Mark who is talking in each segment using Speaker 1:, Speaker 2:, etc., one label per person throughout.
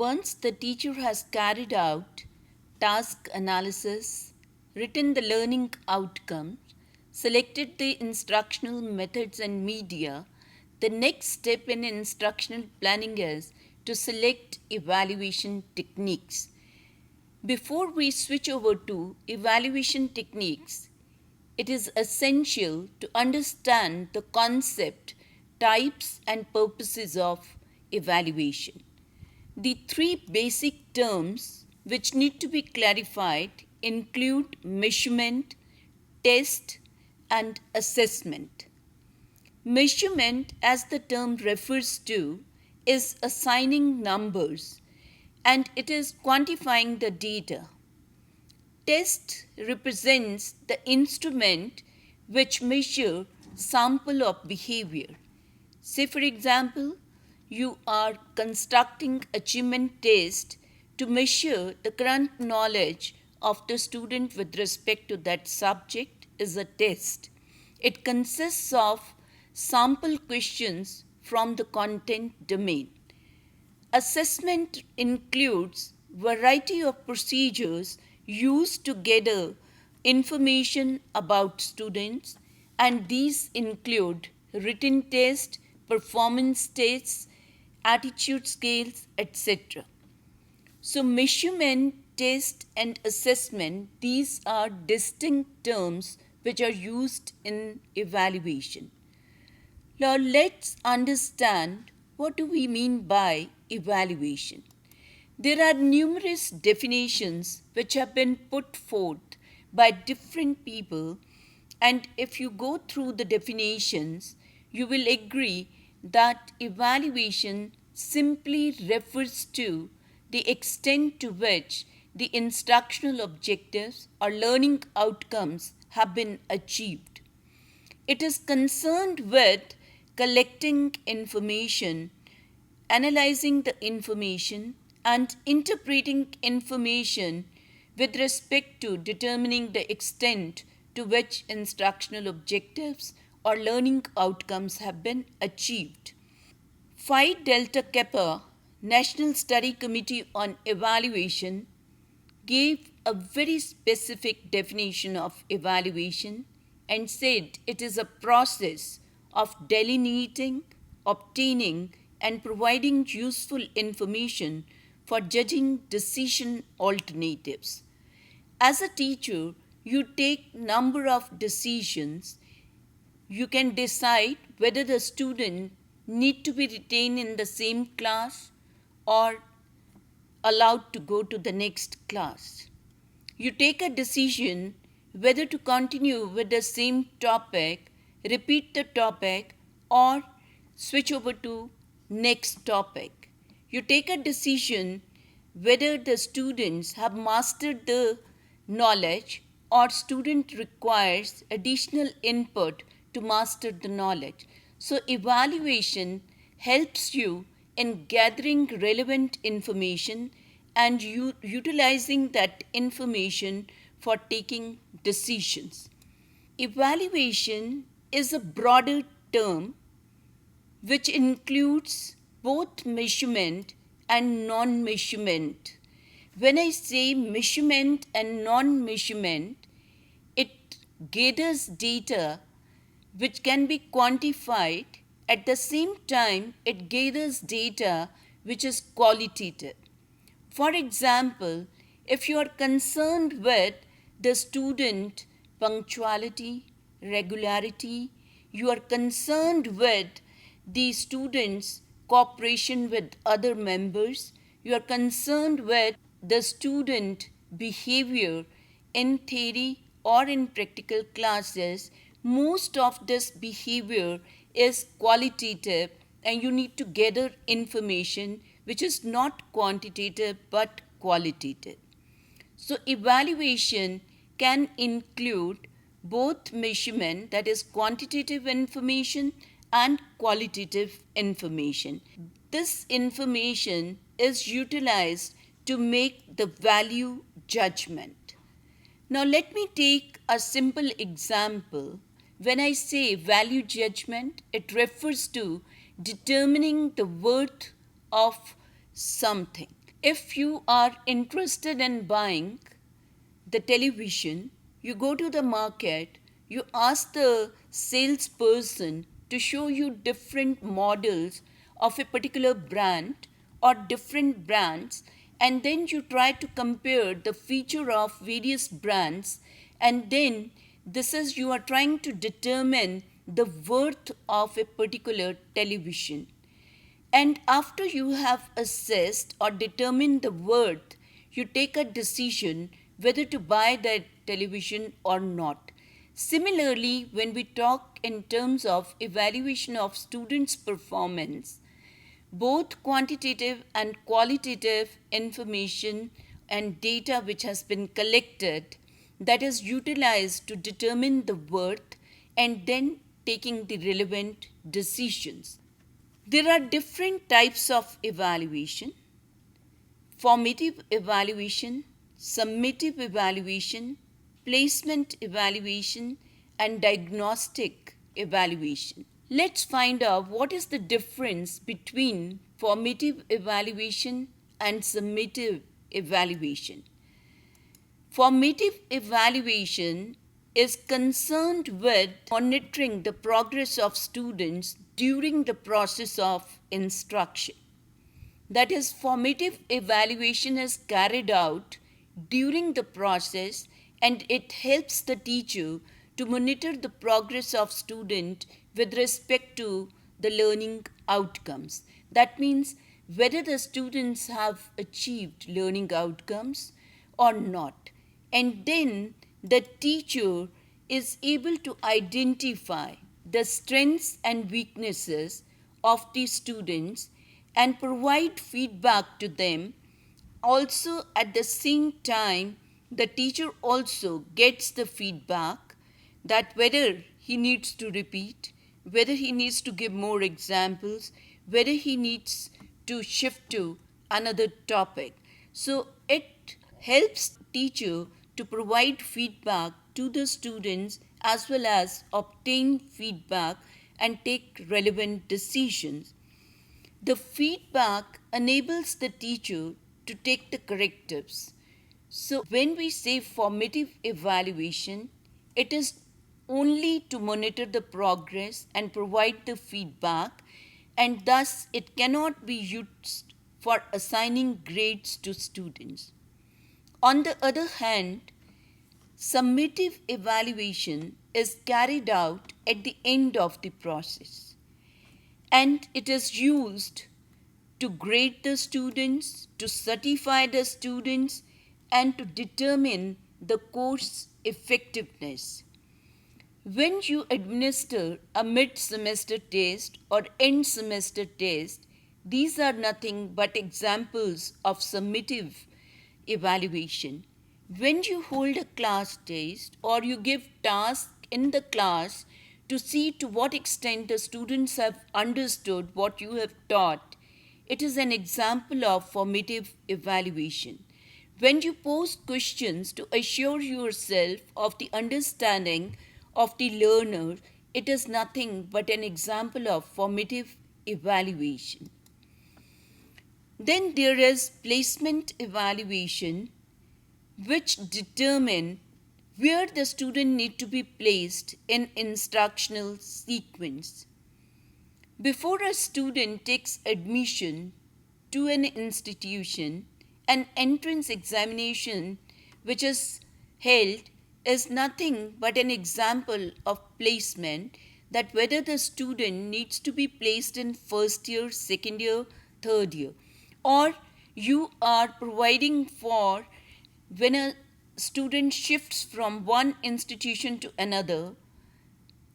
Speaker 1: once the teacher has carried out task analysis, written the learning outcomes, selected the instructional methods and media, the next step in instructional planning is to select evaluation techniques. Before we switch over to evaluation techniques, it is essential to understand the concept, types, and purposes of evaluation. The three basic terms which need to be clarified include measurement, test, and assessment. Measurement, as the term refers to, is assigning numbers and it is quantifying the data. Test represents the instrument which measure sample of behavior. Say for example, you are constructing achievement test to measure the current knowledge of the student with respect to that subject is a test. It consists of sample questions from the content domain. Assessment includes variety of procedures used to gather information about students, and these include written tests, performance tests, attitude scales, etc. So measurement, test, and assessment, these are distinct terms which are used in evaluation. Now let's understand what do we mean by evaluation. There are numerous definitions which have been put forth by different people, and if you go through the definitions, you will agree that evaluation simply refers to the extent to which the instructional objectives or learning outcomes have been achieved. It is concerned with collecting information, analyzing the information, and interpreting information with respect to determining the extent to which instructional objectives or learning outcomes have been achieved. Phi Delta Kappa National Study Committee on Evaluation gave a very specific definition of evaluation and said it is a process of delineating, obtaining, and providing useful information for judging decision alternatives. As a teacher, you take number of decisions. You can decide whether the student need to be retained in the same class or allowed to go to the next class. You take a decision whether to continue with the same topic, repeat the topic, or switch over to next topic. You take a decision whether the students have mastered the knowledge or student requires additional input to master the knowledge. So evaluation helps you in gathering relevant information and utilizing that information for taking decisions. Evaluation is a broader term which includes both measurement and non-measurement. When I say measurement and non-measurement, it gathers data which can be quantified. At the same time, it gathers data which is qualitative. For example, if you are concerned with the student punctuality, regularity, you are concerned with the students' cooperation with other members, you are concerned with the student behavior in theory or in practical classes, most of this behavior is qualitative and you need to gather information which is not quantitative but qualitative. So evaluation can include both measurement, that is quantitative information, and qualitative information. This information is utilized to make the value judgment. Now let me take a simple example. When I say value judgment, it refers to determining the worth of something. If you are interested in buying the television, you go to the market, you ask the salesperson to show you different models of a particular brand or different brands, and then you try to compare the feature of various brands, and then this is you are trying to determine the worth of a particular television. And after you have assessed or determined the worth, you take a decision whether to buy that television or not. Similarly, when we talk in terms of evaluation of students' performance, both quantitative and qualitative information and data which has been collected, that is utilized to determine the worth and then taking the relevant decisions. There are different types of evaluation: formative evaluation, summative evaluation, placement evaluation, and diagnostic evaluation. Let's find out what is the difference between formative evaluation and summative evaluation. Formative evaluation is concerned with monitoring the progress of students during the process of instruction. That is, formative evaluation is carried out during the process and it helps the teacher to monitor the progress of student with respect to the learning outcomes. That means whether the students have achieved learning outcomes or not. And then the teacher is able to identify the strengths and weaknesses of the students and provide feedback to them. Also, at the same time, the teacher also gets the feedback that whether he needs to repeat, whether he needs to give more examples, whether he needs to shift to another topic. So it helps teacher to provide feedback to the students as well as obtain feedback and take relevant decisions. The feedback enables the teacher to take the correctives. So, when we say formative evaluation, it is only to monitor the progress and provide the feedback, and thus it cannot be used for assigning grades to students. On the other hand, summative evaluation is carried out at the end of the process, and it is used to grade the students, to certify the students, and to determine the course effectiveness. When you administer a mid semester test or end semester test, these are nothing but examples of summative evaluation. When you hold a class test or you give tasks in the class to see to what extent the students have understood what you have taught, it is an example of formative evaluation. When you pose questions to assure yourself of the understanding of the learner, it is nothing but an example of formative evaluation. Then there is placement evaluation, which determine where the student need to be placed in instructional sequence. Before a student takes admission to an institution, an entrance examination which is held is nothing but an example of placement, that whether the student needs to be placed in first year, second year, third year, or you are providing for when a student shifts from one institution to another,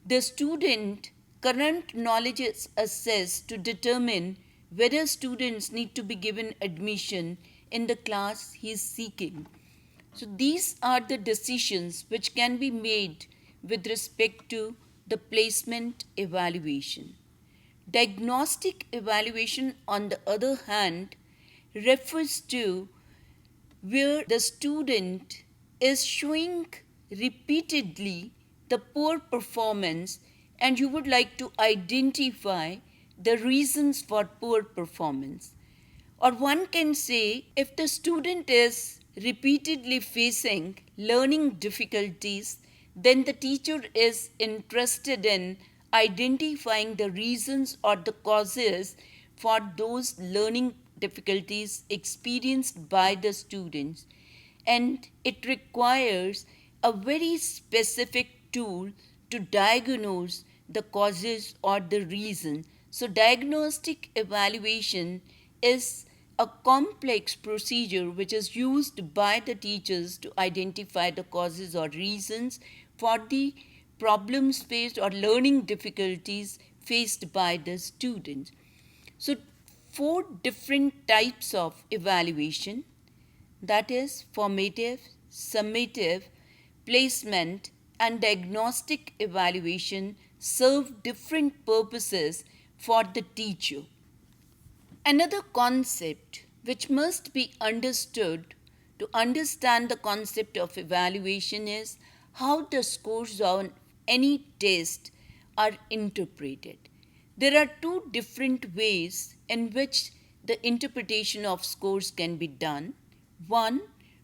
Speaker 1: the student current knowledge is assessed to determine whether students need to be given admission in the class he is seeking. So these are the decisions which can be made with respect to the placement evaluation. Diagnostic evaluation, on the other hand, refers to where the student is showing repeatedly the poor performance and you would like to identify the reasons for poor performance. Or one can say, if the student is repeatedly facing learning difficulties, then the teacher is interested in identifying the reasons or the causes for those learning difficulties experienced by the students. And it requires a very specific tool to diagnose the causes or the reason. So, diagnostic evaluation is a complex procedure which is used by the teachers to identify the causes or reasons for the problems faced or learning difficulties faced by the students. So, four different types of evaluation, that is formative, summative, placement, and diagnostic evaluation, serve different purposes for the teacher. Another concept which must be understood to understand the concept of evaluation is how the scores on any test are interpreted. There are two different ways in which the interpretation of scores can be done. One,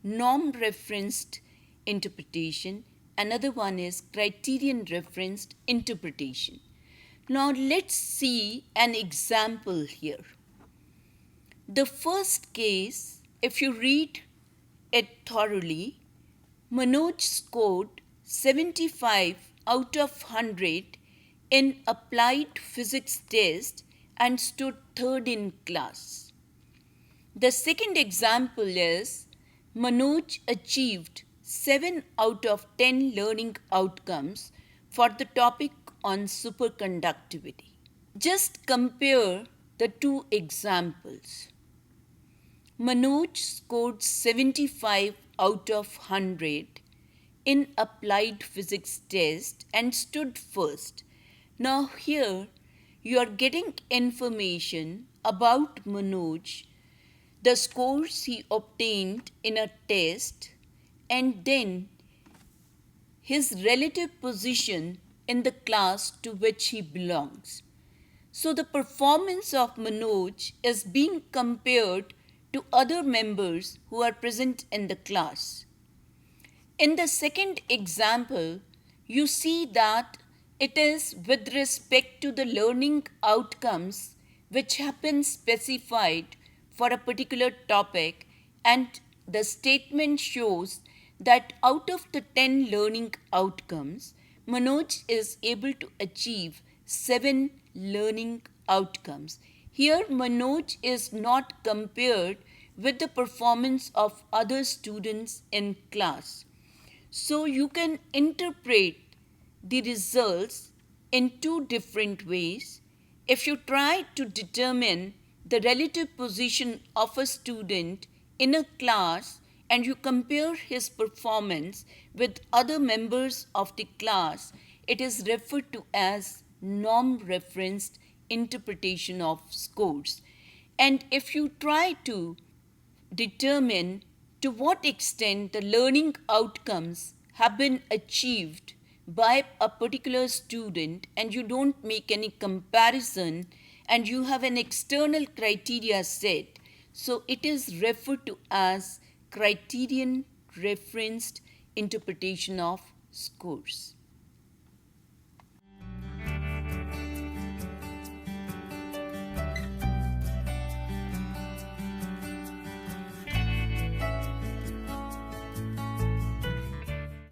Speaker 1: norm referenced interpretation, another one is criterion referenced interpretation. Now let's see an example here. The first case, if you read it thoroughly, Manoj scored 75 out of 100 in applied physics test and stood third in class. The second example is Manoj achieved 7 out of 10 learning outcomes for the topic on superconductivity. Just compare the two examples. Manoj scored 75 out of 100 in applied physics test and stood first. Now here you are getting information about Manoj, the scores he obtained in a test, and then his relative position in the class to which he belongs. So the performance of Manoj is being compared to other members who are present in the class. In the second example, you see that it is with respect to the learning outcomes which have been specified for a particular topic, and the statement shows that out of the 10 learning outcomes, Manoj is able to achieve 7 learning outcomes. Here, Manoj is not compared with the performance of other students in class. So, you can interpret the results in two different ways. If you try to determine the relative position of a student in a class and you compare his performance with other members of the class, it is referred to as norm referenced interpretation of scores. And if you try to determine to what extent the learning outcomes have been achieved by a particular student and you don't make any comparison and you have an external criteria set, so it is referred to as criterion referenced interpretation of scores.